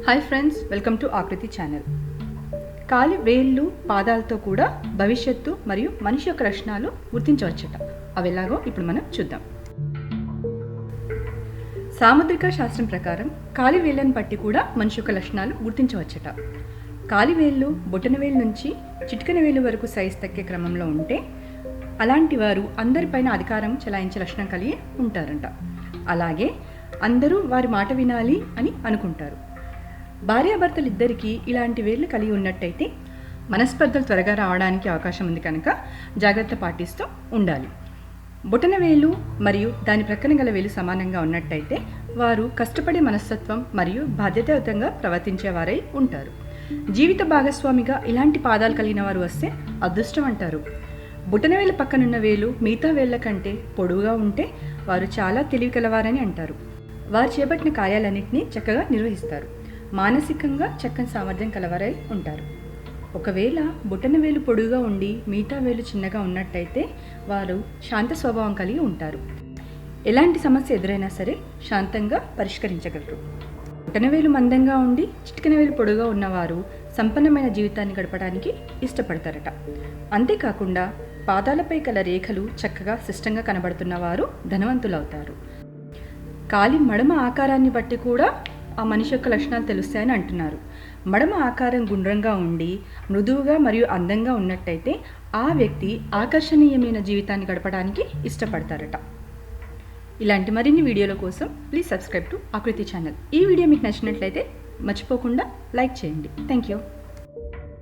Hi friends, welcome to ఆకృతి channel. కాలి వేళ్ళు పాదాలతో కూడా భవిష్యత్తు మరియు మనిషి యొక్క లక్షణాలు గుర్తించవచ్చట. అవి ఎలాగో ఇప్పుడు మనం చూద్దాం. సాముద్రిక శాస్త్రం ప్రకారం కాలి వేళ్ళను బట్టి కూడా మనిషి యొక్క లక్షణాలు గుర్తించవచ్చట. కాలి వేళ్ళు బొటన వేలు నుంచి చిటికెన వేలు వరకు సైజు తగ్గే క్రమంలో ఉంటే అలాంటి వారు అందరిపైన అధికారం చెలాయించే లక్షణం కలిగి ఉంటారంట. అలాగే అందరూ వారి మాట వినాలి అని అనుకుంటారు. భార్యాభర్తలు ఇద్దరికీ ఇలాంటి వేళ్ళు కలిగి ఉన్నట్టయితే మనస్పర్ధలు త్వరగా రావడానికి అవకాశం ఉంది కనుక జాగ్రత్త పాటిస్తూ ఉండాలి. బొటన వేలు మరియు దాని ప్రక్కన గల వేలు సమానంగా ఉన్నట్టయితే వారు కష్టపడే మనస్తత్వం మరియు బాధ్యతాయుతంగా ప్రవర్తించేవారై ఉంటారు. జీవిత భాగస్వామిగా ఇలాంటి పాదాలు కలిగిన వారు వస్తే అదృష్టం అంటారు. బొటన వేలు పక్కనున్న వేలు మిగతా వేళ్ల కంటే పొడవుగా ఉంటే వారు చాలా తెలివి కలవారని అంటారు. వారు చేపట్టిన కార్యాలన్నింటినీ చక్కగా నిర్వహిస్తారు. మానసికంగా చక్కని సామర్థ్యం కలవారై ఉంటారు. ఒకవేళ బొటన వేలు పొడుగుగా ఉండి మిగతా వేలు చిన్నగా ఉన్నట్టయితే వారు శాంత స్వభావం కలిగి ఉంటారు. ఎలాంటి సమస్య ఎదురైనా సరే శాంతంగా పరిష్కరించగలరు. బొటన వేలు మందంగా ఉండి చిటికెన వేలు పొడుగుగా ఉన్నవారు సంపన్నమైన జీవితాన్ని గడపడానికి ఇష్టపడతారట. అంతేకాకుండా పాదాలపై గల రేఖలు చక్కగా స్పష్టంగా కనబడుతున్న వారు ధనవంతులవుతారు. కాలి మడమ ఆకారాన్ని బట్టి కూడా ఆ మనిషి యొక్క లక్షణాలు తెలుస్తాయని అంటున్నారు. మడమ ఆకారం గుండ్రంగా ఉండి మృదువుగా మరియు అందంగా ఉన్నట్టయితే ఆ వ్యక్తి ఆకర్షణీయమైన జీవితాన్ని గడపడానికి ఇష్టపడతారట. ఇలాంటి మరిన్ని వీడియోల కోసం ప్లీజ్ సబ్స్క్రైబ్ టు ఆకృతి ఛానల్. ఈ వీడియో మీకు నచ్చినట్లయితే మర్చిపోకుండా లైక్ చేయండి. Thank you.